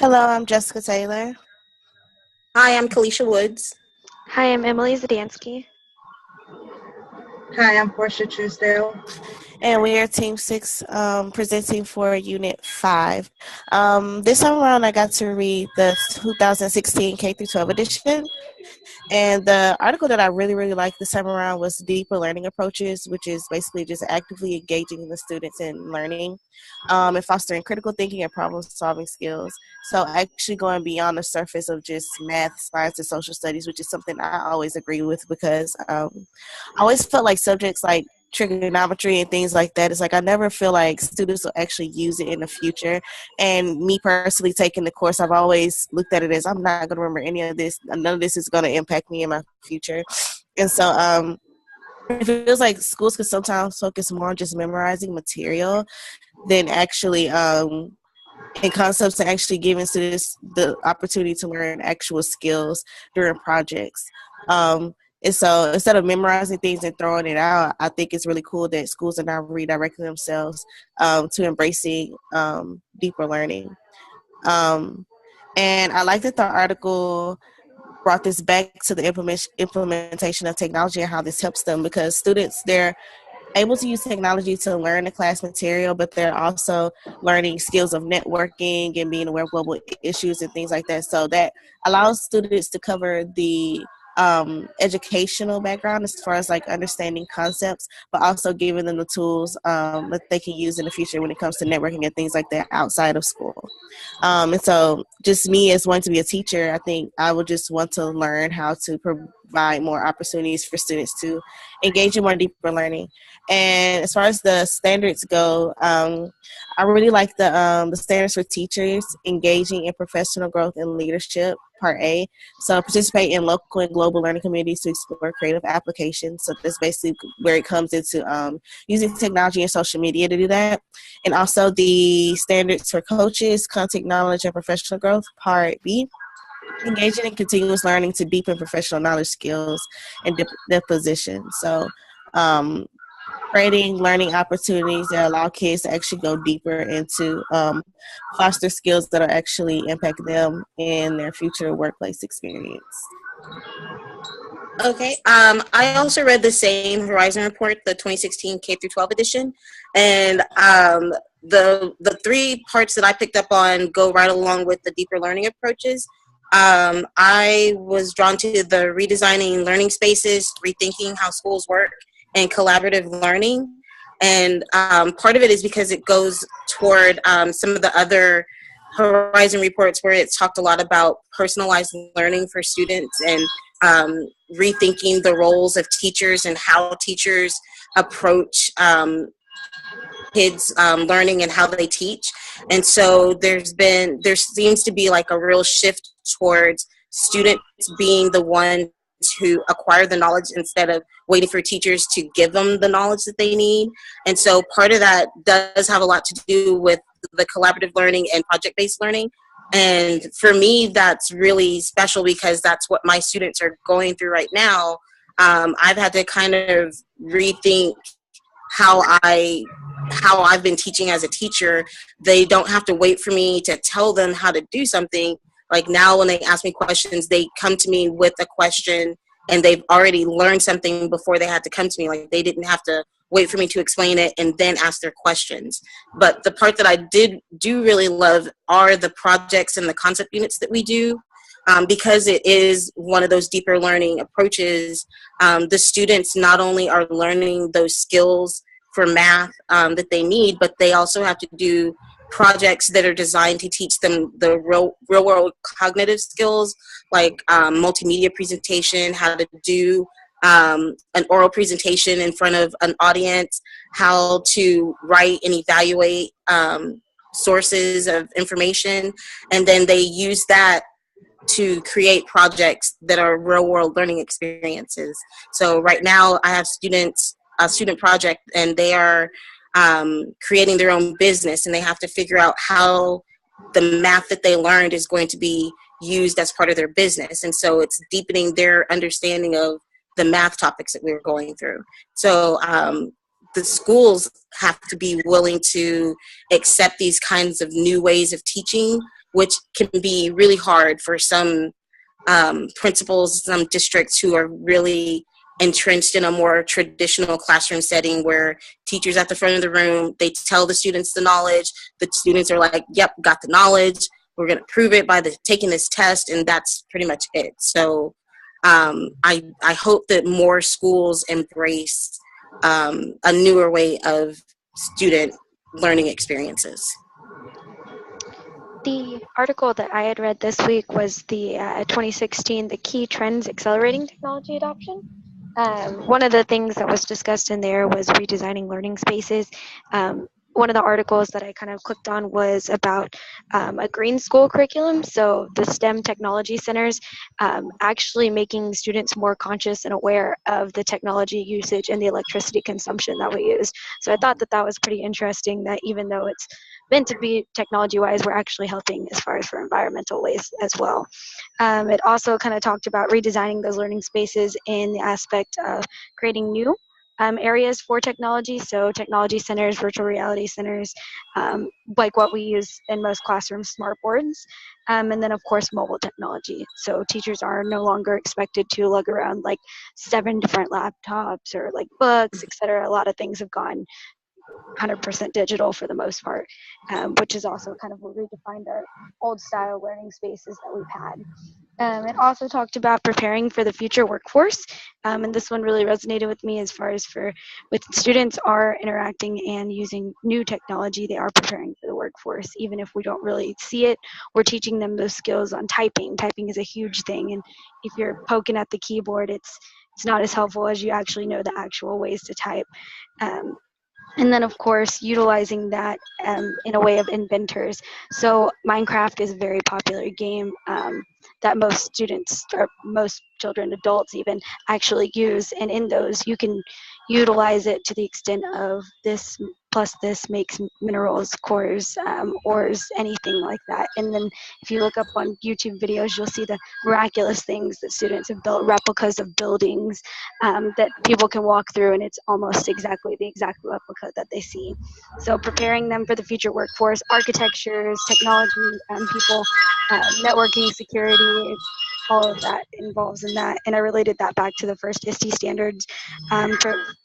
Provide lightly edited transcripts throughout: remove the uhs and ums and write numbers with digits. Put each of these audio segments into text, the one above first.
Hello, I'm Jessica Taylor. Hi, I'm Ca-Lishea Woods. Hi, I'm Emily Zdansky. Hi, I'm Portia Truesdale. And we are Team 6 presenting for Unit 5. This time around, I got to read the 2016 K-12 edition. And the article that I really liked this time around was Deeper Learning Approaches, which is basically just actively engaging the students in learning and fostering critical thinking and problem solving skills. So actually going beyond the surface of just math, science, and social studies, which is something I always agree with because I always felt like subjects like trigonometry and things like that, it's like I never feel like students will actually use it in the future. And me personally taking the course, I've always looked at it as I'm not going to remember any of this. None of this is going to impact me in my future. And so it feels like schools can sometimes focus more on just memorizing material than actually in concepts and actually giving students the opportunity to learn actual skills during projects. And so instead of memorizing things and throwing it out, I think it's really cool that schools are now redirecting themselves to embracing deeper learning. And I like that the article brought this back to the implementation of technology and how this helps them, because students, they're able to use technology to learn the class material, but they're also learning skills of networking and being aware of global issues and things like that. So that allows students to cover the educational background as far as like understanding concepts, but also giving them the tools that they can use in the future when it comes to networking and things like that outside of school. And so just me as wanting to be a teacher, I think I would just want to learn how to provide more opportunities for students to engage in more deeper learning. And as far as the standards go, I really like the standards for teachers engaging in professional growth and leadership, part A. So participate in local and global learning communities to explore creative applications. So that's basically where it comes into using technology and social media to do that. And also the standards for coaches, content knowledge, and professional growth, part B. Engaging in continuous learning to deepen professional knowledge, skills, and deposition. So creating learning opportunities that allow kids to actually go deeper into foster skills that are actually impact them in their future workplace experience. Okay. I also read the same Horizon report, the 2016 K through 12 edition, and the three parts that I picked up on go right along with the deeper learning approaches. I was drawn to the redesigning learning spaces, rethinking how schools work, and collaborative learning. And part of it is because it goes toward some of the other Horizon reports where it's talked a lot about personalized learning for students and rethinking the roles of teachers and how teachers approach kids learning and how they teach. And so there seems to be like a real shift towards students being the one to acquire the knowledge instead of waiting for teachers to give them the knowledge that they need. And so part of that does have a lot to do with the collaborative learning and project-based learning. And for me, that's really special because that's what my students are going through right now. I've had to kind of rethink how I've been teaching as a teacher. They don't have to wait for me to tell them how to do something. Like now when they ask me questions, they come to me with a question and they've already learned something before they had to come to me. Like they didn't have to wait for me to explain it and then ask their questions. But the part that I do really love are the projects and the concept units that we do. Because it is one of those deeper learning approaches, the students not only are learning those skills for math that they need, but they also have to do projects that are designed to teach them the real world cognitive skills, like multimedia presentation, how to do an oral presentation in front of an audience, how to write and evaluate sources of information, and then they use that to create projects that are real world learning experiences. So right now I have a student project, and they are creating their own business, and they have to figure out how the math that they learned is going to be used as part of their business. And so it's deepening their understanding of the math topics that we were going through. So the schools have to be willing to accept these kinds of new ways of teaching which can be really hard for some principals, some districts who are really entrenched in a more traditional classroom setting where teachers at the front of the room, they tell the students the knowledge. The students are like, yep, got the knowledge. We're going to prove it by taking this test, and that's pretty much it. So I hope that more schools embrace a newer way of student learning experiences. The article that I had read this week was the 2016, The Key Trends Accelerating Technology Adoption. One of the things that was discussed in there was redesigning learning spaces. One of the articles that I kind of clicked on was about a green school curriculum. So the STEM technology centers actually making students more conscious and aware of the technology usage and the electricity consumption that we use. So I thought that that was pretty interesting, that even though it's meant to be technology-wise, we're actually helping as far as for environmental ways as well. It also kind of talked about redesigning those learning spaces in the aspect of creating new areas for technology, so technology centers, virtual reality centers, like what we use in most classrooms, smart boards, and then of course mobile technology. So teachers are no longer expected to lug around like 7 different laptops or like books, etc. A lot of things have gone 100% digital for the most part, which is also kind of redefined our old style learning spaces that we've had. It also talked about preparing for the future workforce, and this one really resonated with me as far as with students are interacting and using new technology, they are preparing for the workforce. Even if we don't really see it, we're teaching them those skills on typing. Typing is a huge thing, and if you're poking at the keyboard, it's not as helpful as you actually know the actual ways to type. And then, of course, utilizing that in a way of inventors. So Minecraft is a very popular game that most students, or most children, adults even, actually use. And in those, you can utilize it to the extent of this plus this makes minerals, cores, ores, anything like that. And then if you look up on YouTube videos, you'll see the miraculous things that students have built, replicas of buildings that people can walk through, and it's almost exactly the exact replica that they see. So preparing them for the future workforce, architectures, technology, people, networking, security, all of that involves in that. And I related that back to the first ISTE Standards,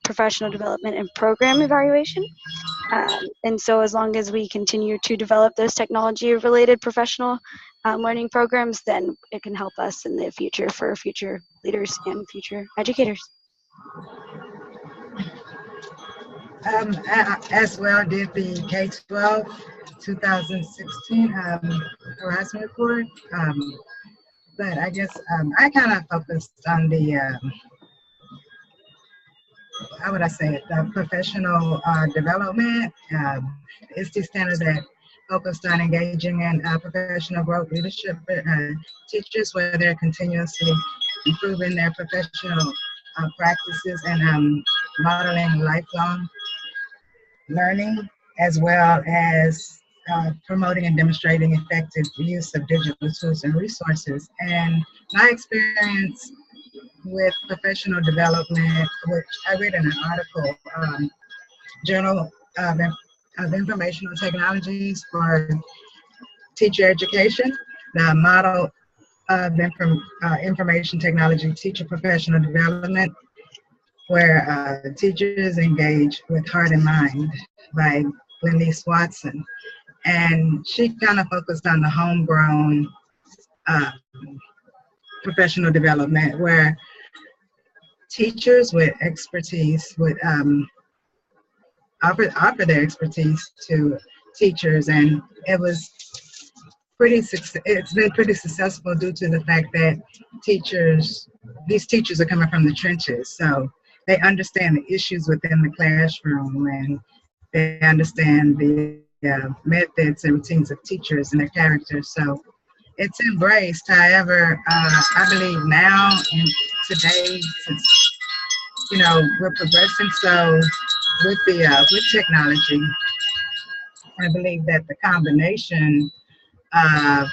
professional development and program evaluation. And so as long as we continue to develop those technology-related professional learning programs, then it can help us in the future for future leaders and future educators. I as well did the K-12 2016 Horizon Report, but I guess I kind of focused on the, how would I say it, the professional development. ISTE standard that focused on engaging in professional growth leadership teachers, where they're continuously improving their professional practices and modeling lifelong learning, as well as promoting and demonstrating effective use of digital tools and resources. And my experience with professional development, which I read in an article, Journal of Informational Technologies for Teacher Education, the model of information technology teacher professional development, where teachers engage with heart and mind, by Glenise Watson. And she kind of focused on the homegrown professional development, where teachers with expertise would offer their expertise to teachers, and it's been pretty successful due to the fact that these teachers are coming from the trenches, so they understand the issues within the classroom, and they understand the methods and routines of teachers and their characters. So it's embraced. However, I believe now in today, since we're progressing so with technology, I believe that the combination of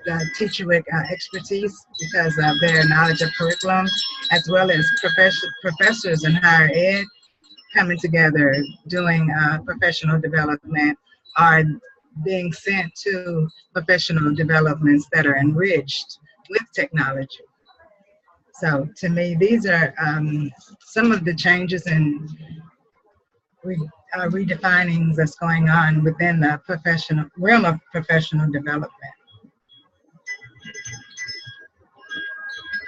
the teacher with expertise because of their knowledge of curriculum, as well as professors in higher ed coming together doing professional development are being sent to professional developments that are enriched with technology. So to me, these are some of the changes and redefinings that's going on within the professional realm of professional development.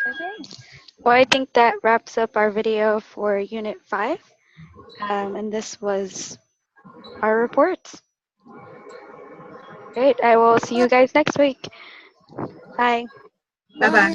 Okay. Well, I think that wraps up our video for Unit 5. And this was our reports. Great. I will see you guys next week. Bye. Bye bye.